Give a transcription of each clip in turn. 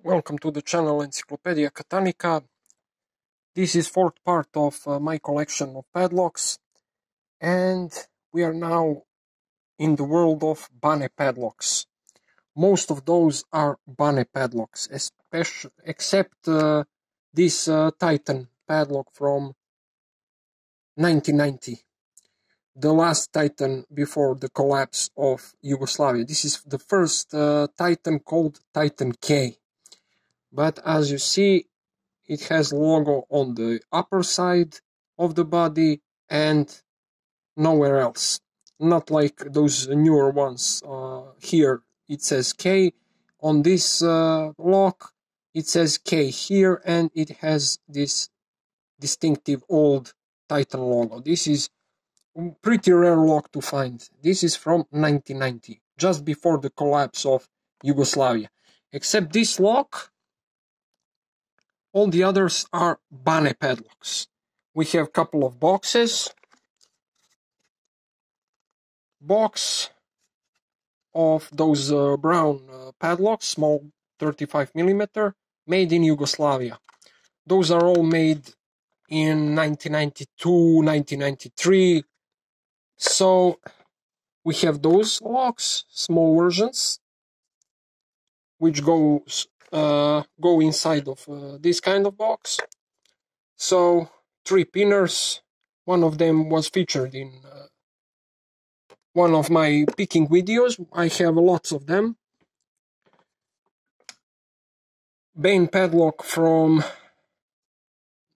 Welcome to the channel Encyclopedia Catanica. This is fourth part of my collection of padlocks, and we are now in the world of Bane padlocks. Most of those are Bane padlocks, except this Titan padlock from 1990. The last Titan before the collapse of Yugoslavia. This is the first Titan called Titan K. But as you see, it has logo on the upper side of the body and nowhere else. Not like those newer ones. Here it says K. On this lock it says K here, and it has this distinctive old Titan logo. This is pretty rare lock to find. This is from 1990, just before the collapse of Yugoslavia. Except this lock, all the others are Bane padlocks. We have a couple of boxes. Box of those brown padlocks, small 35mm, made in Yugoslavia. Those are all made in 1992, 1993. So we have those locks, small versions, which go inside of this kind of box. So 3 pinners. One of them was featured in one of my picking videos. I have lots of them. Bane padlock from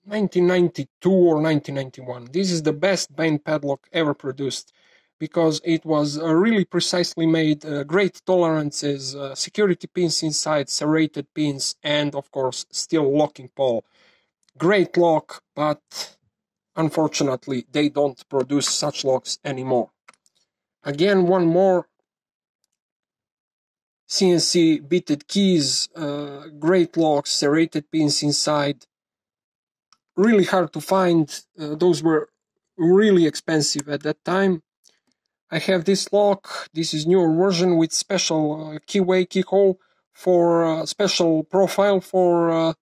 1992 or 1991. This is the best Bane padlock ever produced, because it was really precisely made, great tolerances, security pins inside, serrated pins, and of course steel locking pole. Great lock, but unfortunately they don't produce such locks anymore. Again, one more. CNC bitted keys, great locks, serrated pins inside. Really hard to find. Those were really expensive at that time. I have this lock. This is newer version with special keyhole for special profile for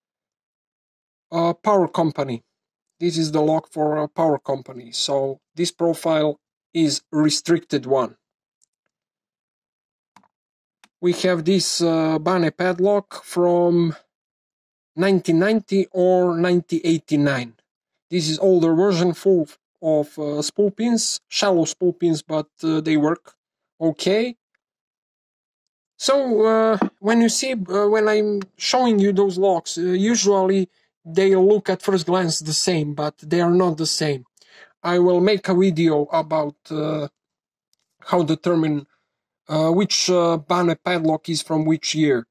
a power company. This is the lock for a power company. So this profile is restricted one. We have this Bane padlock from 1990 or 1989. This is older version, full of spool pins, shallow spool pins, but they work okay. So when you see, when I'm showing you those locks, usually they look at first glance the same, but they are not the same. I will make a video about how determine which Bane padlock is from which year.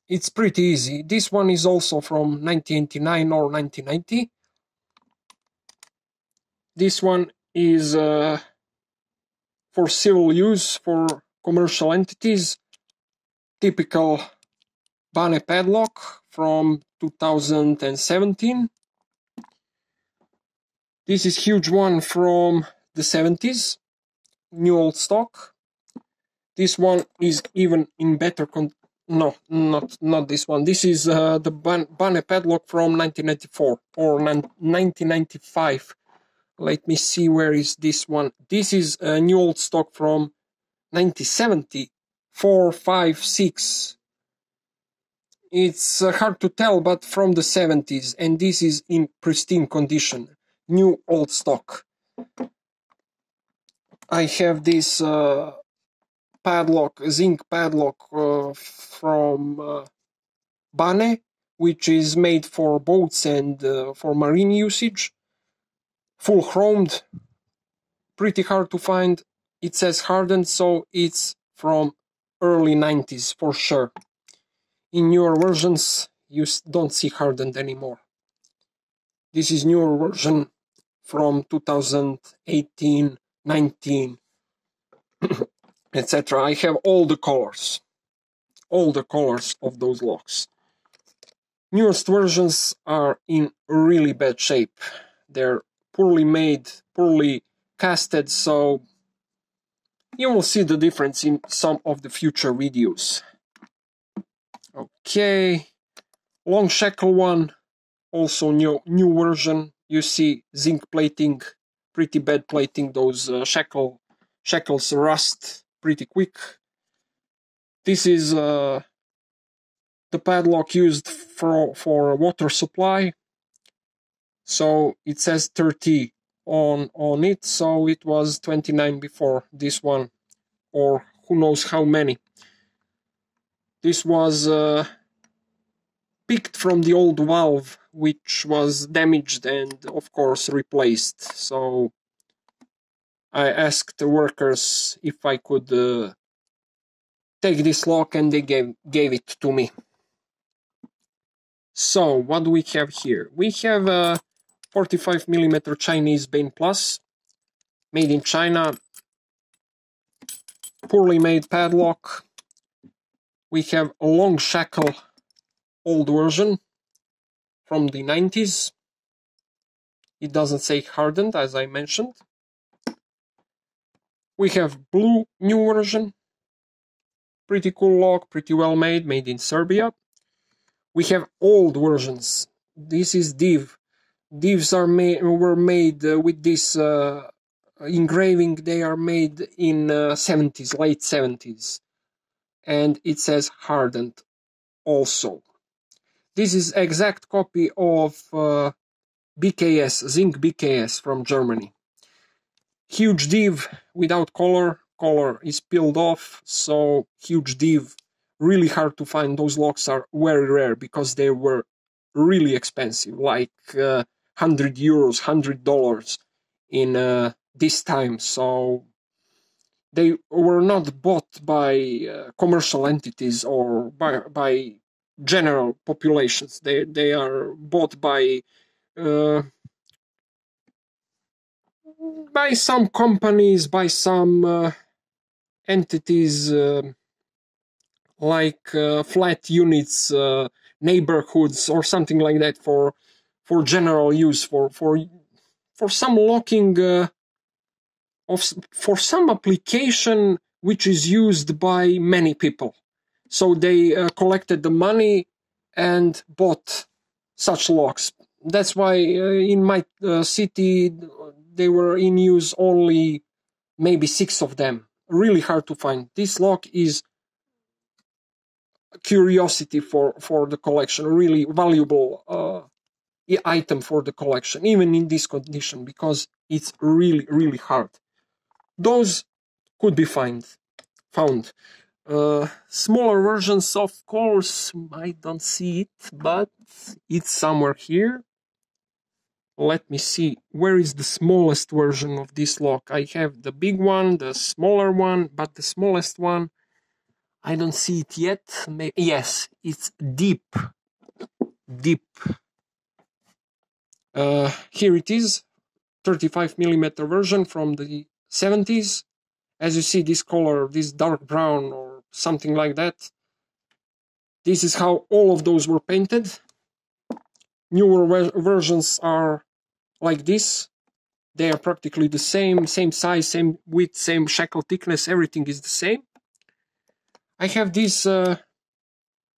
It's pretty easy. This one is also from 1989 or 1990. This one is for civil use, for commercial entities. Typical Bane padlock from 2017. This is huge one from the 70s. New old stock. This one is even in better condition. No, not this one. This is the Bane padlock from 1994 or 1995. Let me see, where is this one. This is a new old stock from 1970, 4, 5, 6. It's hard to tell, but from the 70s, and this is in pristine condition. New old stock. I have this padlock, zinc padlock from Bane, which is made for boats and for marine usage. Full chromed, pretty hard to find. It says hardened, so it's from early 90s for sure. In newer versions, you don't see hardened anymore. This is newer version from 2018, 19, etc. I have all the colors of those locks. Newest versions are in really bad shape. They're poorly made, poorly casted, so you will see the difference in some of the future videos. Okay, Long shackle one, also new version. You see zinc plating, pretty bad plating. Those shackles rust pretty quick. This is the padlock used for water supply. So it says 30 on it, so it was 29 before this one, or who knows how many. This was picked from the old valve, which was damaged and of course replaced. So I asked the workers if I could take this lock, and they gave it to me. So what do we have here? We have a 45mm Chinese Bane Plus, made in China, poorly made padlock. We have a long shackle old version from the 90s. It doesn't say hardened, as I mentioned. We have blue new version, pretty cool lock, pretty well made, made in Serbia. We have old versions. This is div. Divs were made with this engraving. They are made in 70s, late 70s. And it says hardened also. This is exact copy of BKS, zinc BKS from Germany. Huge div without color. Color is peeled off, so huge div. Really hard to find. Those locks are very rare because they were really expensive, like 100 euros, $100 in this time. So they were not bought by commercial entities or by general populations. They are bought by some companies, by some entities, like flat units, neighborhoods, or something like that, for general use, for some locking, for some application which is used by many people. So they collected the money and bought such locks. That's why in my city they were in use only maybe 6 of them. Really hard to find. This lock is a curiosity for the collection, really valuable item for the collection, even in this condition, because it's really hard. Those could be found. Smaller versions, of course, I don't see it, but it's somewhere here. Let me see, where is the smallest version of this lock? I have the big one, the smaller one, but the smallest one, I don't see it yet. Yes, it's deep. Here it is, 35mm version from the 70s. As you see, this color, this dark brown or something like that. This is how all of those were painted. Newer versions are like this. They are practically the same size, same width, same shackle thickness, everything is the same. I have this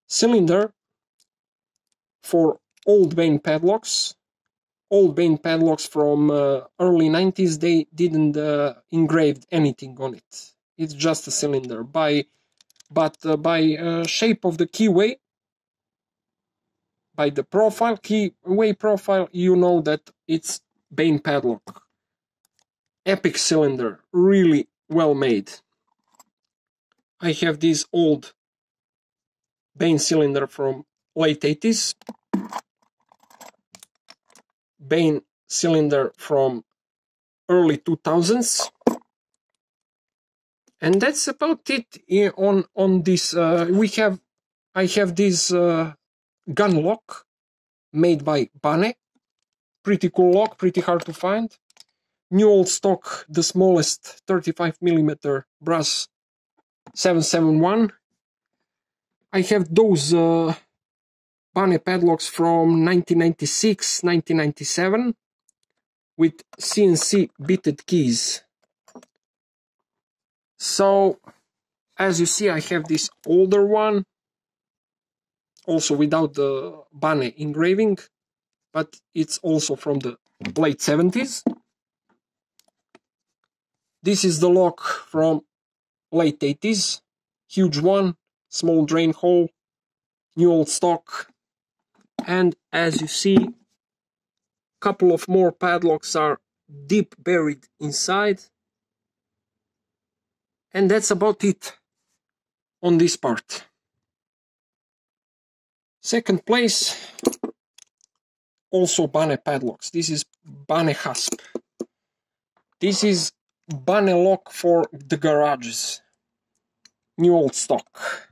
cylinder for old Bane padlocks. Old Bane padlocks from early 90s, they didn't engrave anything on it. It's just a cylinder. But by shape of the keyway, by the keyway profile, you know that it's Bane padlock. Epic cylinder, really well made. I have this old Bane cylinder from late 80s. Bane cylinder from early 2000s. And that's about it on this. I have this gun lock made by Bane. Pretty cool lock, pretty hard to find. New old stock, the smallest 35mm brass 771. I have those Bane padlocks from 1996, 1997 with CNC bitted keys. So, as you see, I have this older one, also without the Bane engraving, but it's also from the late 70s. This is the lock from late 80s, huge one, small drain hole, new old stock, and as you see, couple of more padlocks are deep buried inside, and that's about it on this part. Second place, also Bane padlocks. This is Bane hasp. This is Bane lock for the garages, new old stock.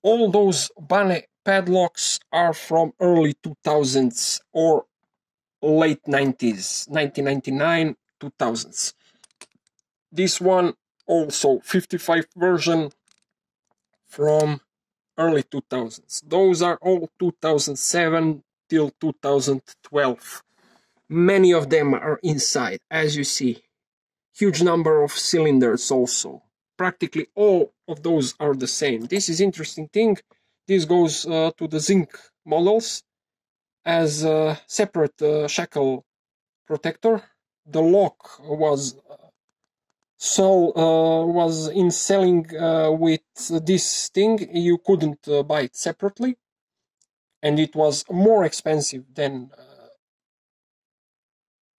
All those Bane padlocks are from early 2000s or late 90s, 1999, 2000s. This one also 55 version from early 2000s. Those are all 2007 till 2012. Many of them are inside, as you see. Huge number of cylinders also. Practically all of those are the same. This is interesting thing. This goes to the zinc models as a separate shackle protector. The lock was in selling with this thing. You couldn't buy it separately, and it was more expensive than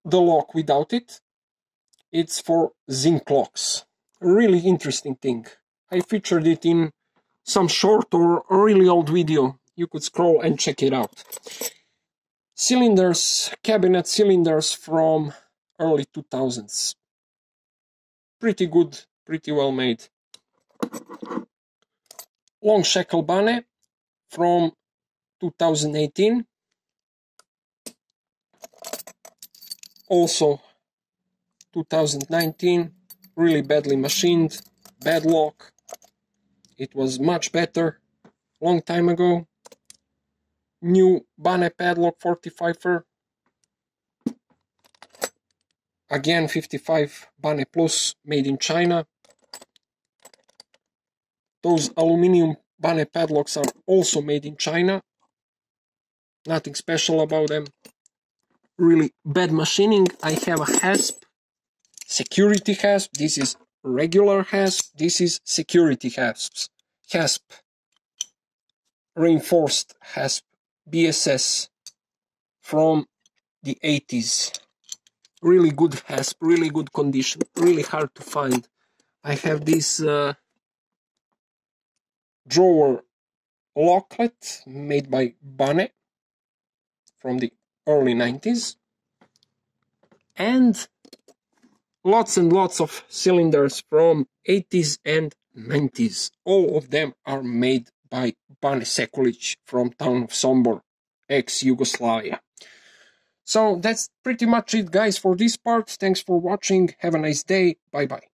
the lock without it. It's for zinc locks. Really interesting thing. I featured it in some short or really old video. You could scroll and check it out. Cylinders, cabinet cylinders from early 2000s. Pretty good, pretty well made. Long shackle Bane from 2018. Also 2019, really badly machined, bad lock. It was much better long time ago. New Bane padlock 45er. Again 55 Bane Plus, made in China. Those aluminium Bane padlocks are also made in China. Nothing special about them. Really bad machining. I have a hasp, security hasp. This is regular hasp. This is security hasps. Hasp, reinforced hasp, BSS from the 80s. Really good hasp, really good condition, really hard to find. I have this drawer locklet made by Bane from the early 90s. And lots and lots of cylinders from 80s and 90s. All of them are made by Bane Sekulic from town of Sombor, ex-Yugoslavia. So that's pretty much it, guys, for this part. Thanks for watching. Have a nice day. Bye-bye.